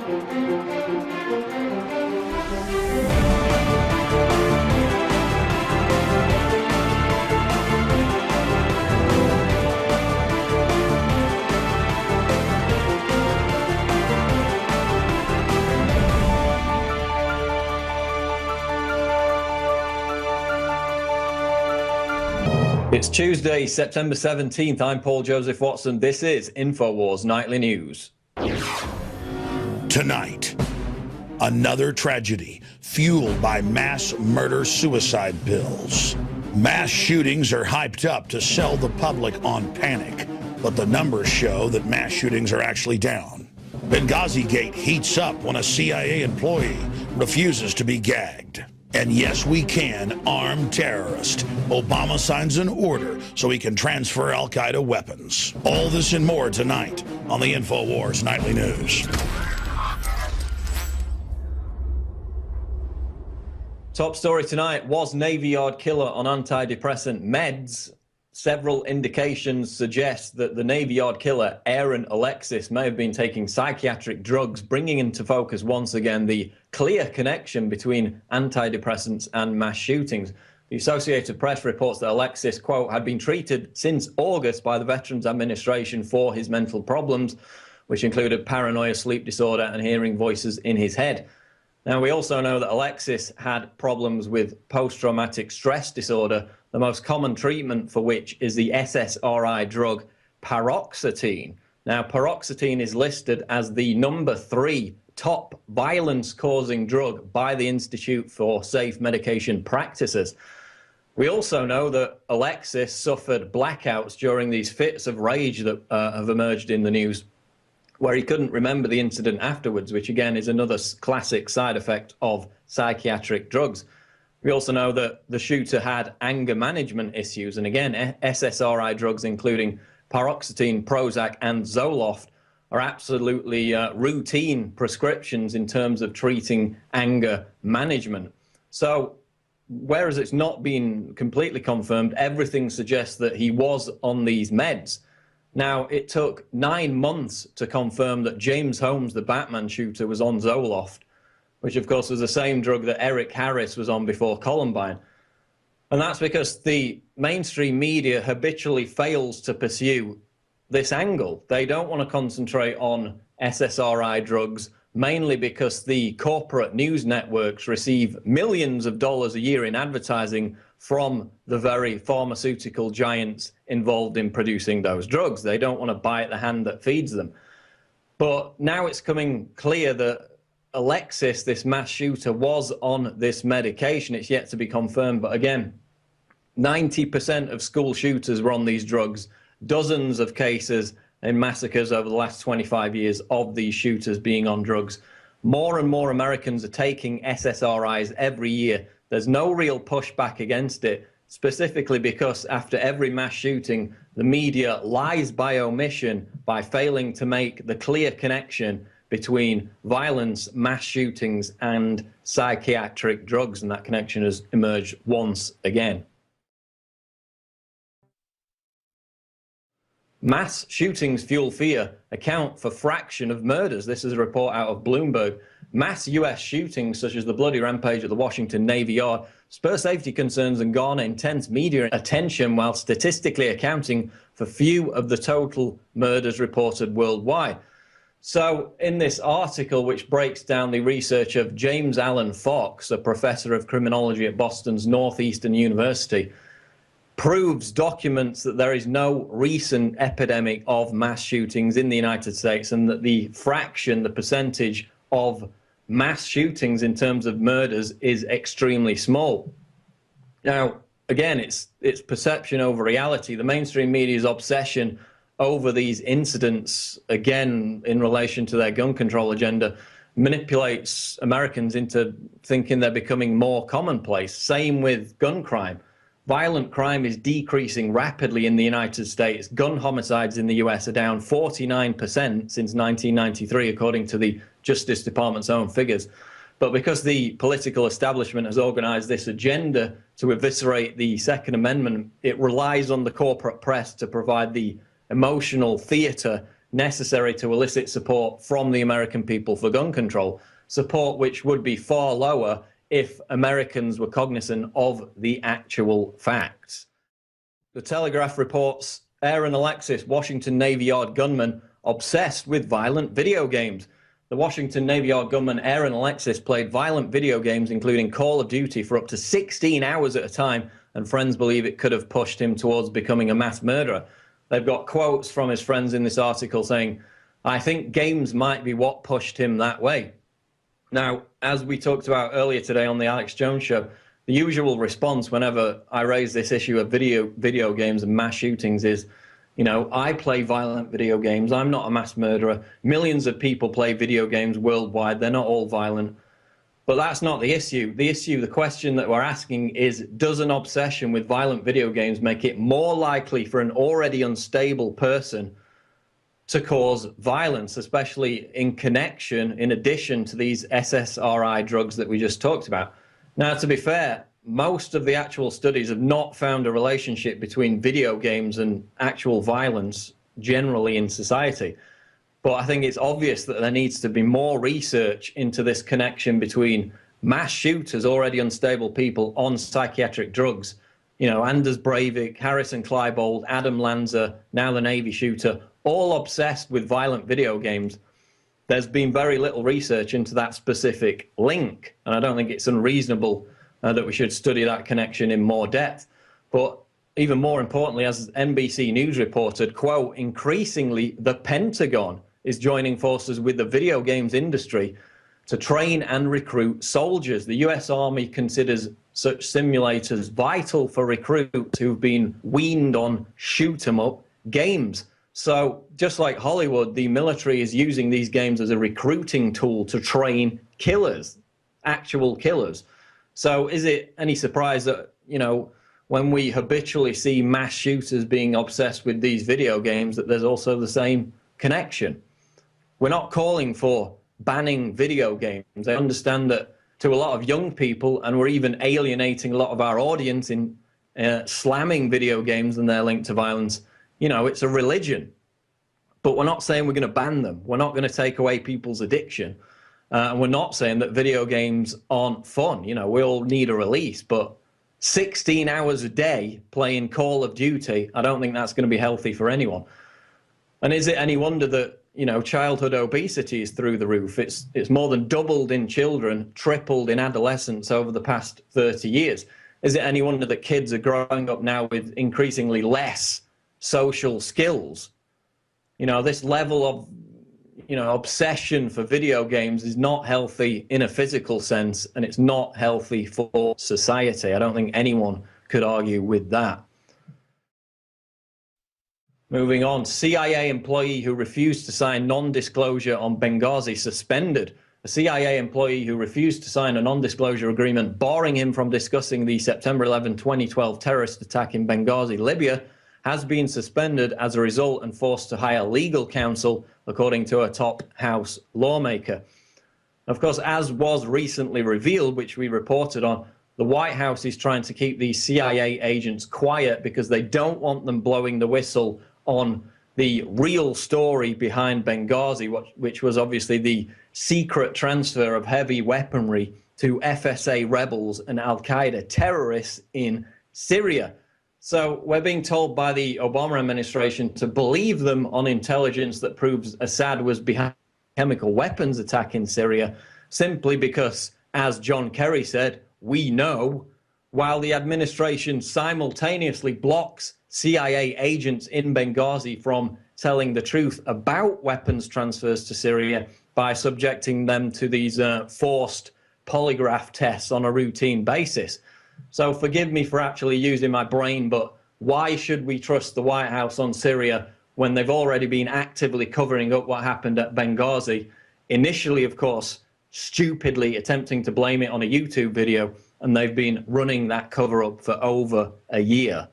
It's Tuesday, September 17th. I'm Paul Joseph Watson. This is InfoWars Nightly News. Tonight, another tragedy fueled by mass murder-suicide pills. Mass shootings are hyped up to sell the public on panic, but the numbers show that mass shootings are actually down. Benghazi Gate heats up when a CIA employee refuses to be gagged. And yes, we can arm terrorists. Obama signs an order so he can transfer al-Qaeda weapons. All this and more tonight on the InfoWars Nightly News. Top story tonight: was Navy Yard killer on antidepressant meds? Several indications suggest that the Navy Yard killer, Aaron Alexis, may have been taking psychiatric drugs, bringing into focus once again the clear connection between antidepressants and mass shootings. The Associated Press reports that Alexis, quote, had been treated since August by the Veterans Administration for his mental problems, which included paranoia, sleep disorder, and hearing voices in his head. Now, we also know that Alexis had problems with post-traumatic stress disorder, the most common treatment for which is the SSRI drug paroxetine. Now, paroxetine is listed as the #3 top violence-causing drug by the Institute for Safe Medication Practices. We also know that Alexis suffered blackouts during these fits of rage that have emerged in the news, where he couldn't remember the incident afterwards, which again is another classic side effect of psychiatric drugs. We also know that the shooter had anger management issues, and again, SSRI drugs, including paroxetine, Prozac, and Zoloft, are absolutely routine prescriptions in terms of treating anger management. So, whereas it's not been completely confirmed, everything suggests that he was on these meds. Now, it took 9 months to confirm that James Holmes, the Batman shooter, was on Zoloft, which of course was the same drug that Eric Harris was on before Columbine. And that's because the mainstream media habitually fails to pursue this angle. They don't want to concentrate on SSRI drugs, mainly because the corporate news networks receive millions of dollars a year in advertising from the very pharmaceutical giants involved in producing those drugs. They don't want to bite the hand that feeds them. But now it's coming clear that Alexis, this mass shooter, was on this medication. It's yet to be confirmed, but again, 90% of school shooters were on these drugs. Dozens of cases in massacres over the last 25 years of these shooters being on drugs. More and more Americans are taking SSRIs every year. There's no real pushback against it, specifically because after every mass shooting, the media lies by omission by failing to make the clear connection between violence, mass shootings, and psychiatric drugs, and that connection has emerged once again. Mass shootings fuel fear, account for fraction of murders. This is a report out of Bloomberg. Mass U.S. shootings, such as the bloody rampage at the Washington Navy Yard, spur safety concerns and garner intense media attention, while statistically accounting for few of the total murders reported worldwide. So in this article, which breaks down the research of James Allen Fox, a professor of criminology at Boston's Northeastern University, documents that there is no recent epidemic of mass shootings in the United States, and that the fraction, the percentage of mass shootings in terms of murders is extremely small. Now, again, it's perception over reality. The mainstream media's obsession over these incidents, again, in relation to their gun control agenda, manipulates Americans into thinking they're becoming more commonplace. Same with gun crime. Violent crime is decreasing rapidly in the United States. Gun homicides in the US are down 49% since 1993, according to the Justice Department's own figures. But because the political establishment has organized this agenda to eviscerate the Second Amendment, it relies on the corporate press to provide the emotional theater necessary to elicit support from the American people for gun control, support which would be far lower if Americans were cognizant of the actual facts. The Telegraph reports Aaron Alexis, Washington Navy Yard gunman, obsessed with violent video games. The Washington Navy Yard gunman Aaron Alexis played violent video games, including Call of Duty, for up to 16 hours at a time, and friends believe it could have pushed him towards becoming a mass murderer. They've got quotes from his friends in this article saying, "I think games might be what pushed him that way." Now, as we talked about earlier today on the Alex Jones Show, the usual response whenever I raise this issue of video games and mass shootings is, you know, I play violent video games. I'm not a mass murderer. Millions of people play video games worldwide. They're not all violent. But that's not the issue. The question that we're asking is, does an obsession with violent video games make it more likely for an already unstable person to cause violence, especially in connection, in addition to these SSRI drugs that we just talked about? Now, to be fair, most of the actual studies have not found a relationship between video games and actual violence generally in society. But I think it's obvious that there needs to be more research into this connection between mass shooters, already unstable people on psychiatric drugs. You know, Anders Breivik, Harrison Kleinbold, Adam Lanza, now the Navy shooter, all obsessed with violent video games. There's been very little research into that specific link, and I don't think it's unreasonable that we should study that connection in more depth. But even more importantly, as NBC News reported, quote, increasingly the Pentagon is joining forces with the video games industry to train and recruit soldiers. The US Army considers such simulators vital for recruits who've been weaned on shoot-'em-up games. So just like Hollywood, the military is using these games as a recruiting tool to train killers, actual killers. So is it any surprise that, you know, when we habitually see mass shooters being obsessed with these video games, that there's also the same connection? We're not calling for banning video games. I understand that to a lot of young people, and we're even alienating a lot of our audience in slamming video games and their link to violence. You know, it's a religion. But we're not saying we're going to ban them. We're not going to take away people's addiction. And we're not saying that video games aren't fun. You know, we all need a release. But 16 hours a day playing Call of Duty, I don't think that's going to be healthy for anyone. And is it any wonder that, you know, childhood obesity is through the roof? It's more than doubled in children, tripled in adolescents over the past 30 years. Is it any wonder that kids are growing up now with increasingly less social skills? You know, this level of, you know, obsession for video games is not healthy in a physical sense, and it's not healthy for society. I don't think anyone could argue with that. Moving on, CIA employee who refused to sign non-disclosure on Benghazi suspended. A CIA employee who refused to sign a non-disclosure agreement barring him from discussing the September 11, 2012 terrorist attack in Benghazi, Libya, has been suspended as a result and forced to hire legal counsel, according to a top House lawmaker. Of course, as was recently revealed, which we reported on, the White House is trying to keep these CIA agents quiet because they don't want them blowing the whistle on the real story behind Benghazi, which was obviously the secret transfer of heavy weaponry to FSA rebels and al-Qaeda terrorists in Syria. So we're being told by the Obama administration to believe them on intelligence that proves Assad was behind a chemical weapons attack in Syria, simply because, as John Kerry said, we know, while the administration simultaneously blocks CIA agents in Benghazi from telling the truth about weapons transfers to Syria by subjecting them to these forced polygraph tests on a routine basis. So forgive me for actually using my brain, but why should we trust the White House on Syria when they've already been actively covering up what happened at Benghazi? Initially, of course, stupidly attempting to blame it on a YouTube video, and they've been running that cover-up for over a year.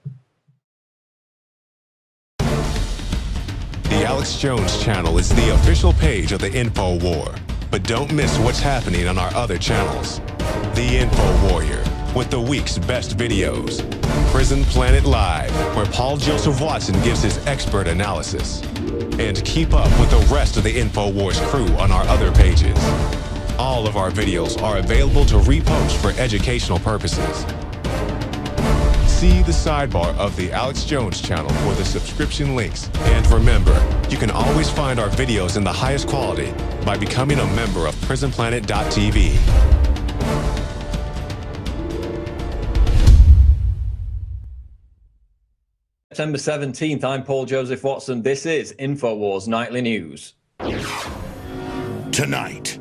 The Alex Jones channel is the official page of the InfoWar, but don't miss what's happening on our other channels. The Info Warrior, with the week's best videos. Prison Planet Live, where Paul Joseph Watson gives his expert analysis. And keep up with the rest of the InfoWars crew on our other pages. All of our videos are available to repost for educational purposes. See the sidebar of the Alex Jones channel for the subscription links. And remember, you can always find our videos in the highest quality by becoming a member of PrisonPlanet.tv. September 17th, I'm Paul Joseph Watson. This is InfoWars Nightly News. Tonight,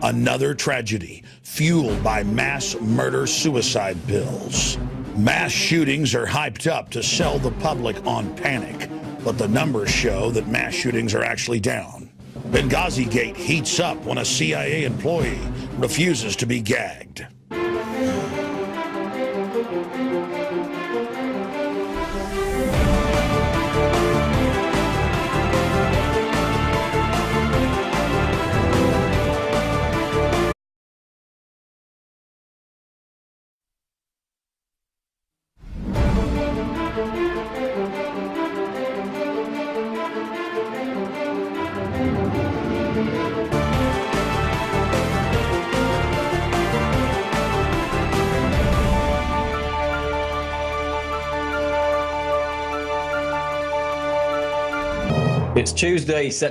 another tragedy fueled by mass murder-suicide pills. Mass shootings are hyped up to sell the public on panic, but the numbers show that mass shootings are actually down. Benghazi Gate heats up when a CIA employee refuses to be gagged. It's Tuesday, September